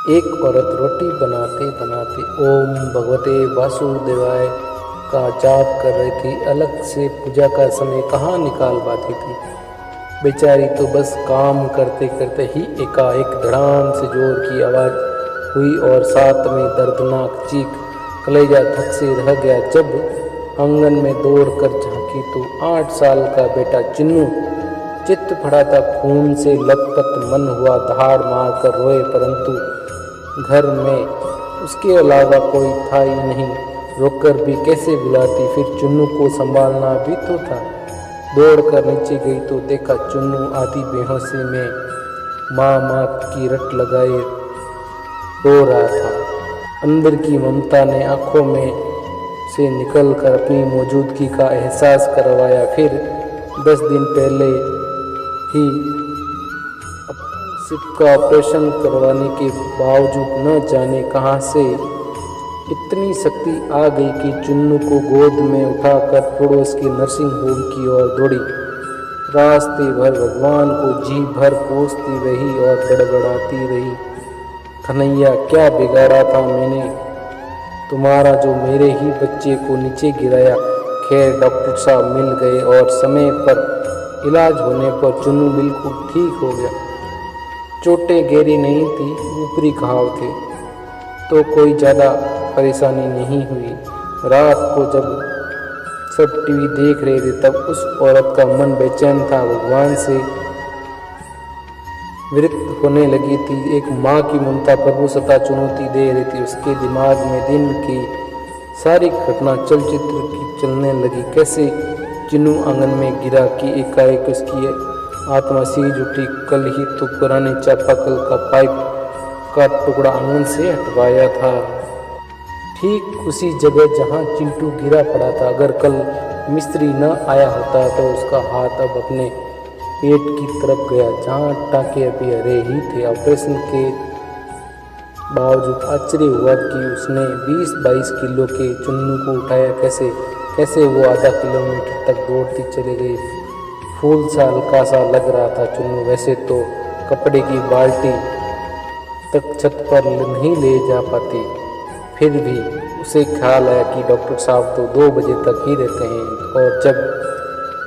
एक औरत रोटी बनाते बनाते ओम भगवते वासुदेवाय का जाप कर रही थी। अलग से पूजा का समय कहाँ निकाल पाती थी। बेचारी तो बस काम करते करते ही एकाएक धड़ाम से जोर की आवाज़ हुई और साथ में दर्दनाक चीख। कलेजा धक से रह गया। जब आंगन में दौड़ कर झांकी तो 8 साल का बेटा चिन्नू चित्त पड़ा था, खून से लथपथ मन हुआ, दहाड़ मार कर रोए, परंतु घर में उसके अलावा कोई था ही नहीं। रोककर भी कैसे बुलाती, फिर चुन्नू को संभालना भी तो था। दौड़कर नीचे गई तो देखा चुन्नू आधी बेहोशी में माँ माँ की रट लगाए रो रहा था। अंदर की ममता ने आंखों में से निकलकर अपनी मौजूदगी का एहसास करवाया। फिर 10 दिन पहले ही सिर का ऑपरेशन करवाने के बावजूद न जाने कहां से इतनी शक्ति आ गई कि चुन्नू को गोद में उठाकर पड़ोस के नर्सिंग होम की ओर दौड़ी। रास्ते भर भगवान को जी भर कोसती रही और बड़बड़ाती रही, कन्हैया क्या बिगाड़ा था मैंने तुम्हारा जो मेरे ही बच्चे को नीचे गिराया। खैर डॉक्टर साहब मिल गए और समय पर इलाज होने पर चुन्नू बिल्कुल ठीक हो गया। चोटें गहरी नहीं थी, ऊपरी घाव थे, तो कोई ज़्यादा परेशानी नहीं हुई। रात को जब सब टीवी देख रहे थे तब उस औरत का मन बेचैन था, भगवान से विरक्त होने लगी थी। एक माँ की ममता प्रभु सता चुनौती दे रही थी। उसके दिमाग में दिन की सारी घटना चलचित्र की चलने लगी। कैसे चिन्नू आंगन में गिरा कि एकाएक उसकी आत्मा सीज उठी। कल ही तो पुराने चापाकल का पाइप का टुकड़ा आंगन से हटवाया था, ठीक उसी जगह जहां चिंटू गिरा पड़ा था। अगर कल मिस्त्री न आया होता तो उसका हाथ अब अपने पेट की तरफ गया जहां टाँके अभी हरे ही थे। ऑपरेशन के बावजूद आश्चर्य हुआ कि उसने 20-22 किलो के चुन्नू को उठाया कैसे वो आधा किलोमीटर तक दौड़ती चली गई। फूल सा हल्का सा लग रहा था चुन्नू। वैसे तो कपड़े की बाल्टी तक छत पर नहीं ले जा पाती, फिर भी उसे ख्याल आया कि डॉक्टर साहब तो 2 बजे तक ही रहते हैं। और जब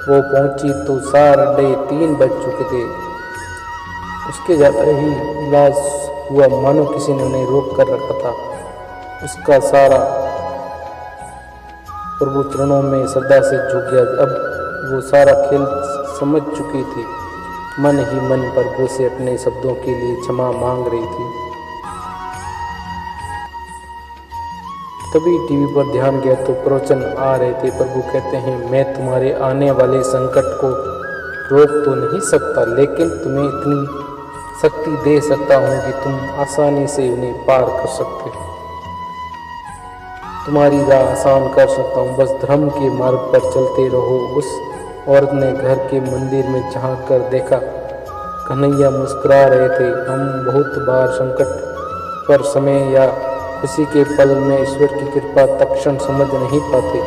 वो पहुंची तो 3:30 बज चुके थे। उसके जाते ही इलाज हुआ, मानो किसी ने उन्हें रोक कर रखा था। उसका सारा प्रभु चरणों में श्रद्धा से झुक गया। अब वो सारा खेल समझ चुकी थी। मन ही मन प्रभु से अपने शब्दों के लिए क्षमा मांग रही थी। तभी टीवी पर ध्यान गया तो प्रवचन आ रहे थे। प्रभु कहते हैं, मैं तुम्हारे आने वाले संकट को रोक तो नहीं सकता, लेकिन तुम्हें इतनी शक्ति दे सकता हूँ कि तुम आसानी से उन्हें पार कर सकते हो। तुम्हारी राह आसान कर सकता हूँ, बस धर्म के मार्ग पर चलते रहो। उस औरत ने घर के मंदिर में झांक कर देखा। कन्हैया मुस्कुरा रहे थे। हम बहुत बार संकट पर समय या खुशी के पल में ईश्वर की कृपा तत्क्षण समझ नहीं पाते,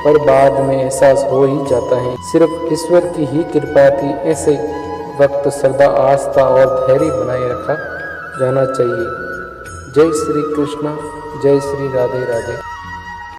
पर बाद में एहसास हो ही जाता है। सिर्फ ईश्वर की ही कृपा थी। ऐसे वक्त श्रद्धा, आस्था और धैर्य बनाए रखा जाना चाहिए। जय श्री कृष्ण, जय श्री राधे राधे।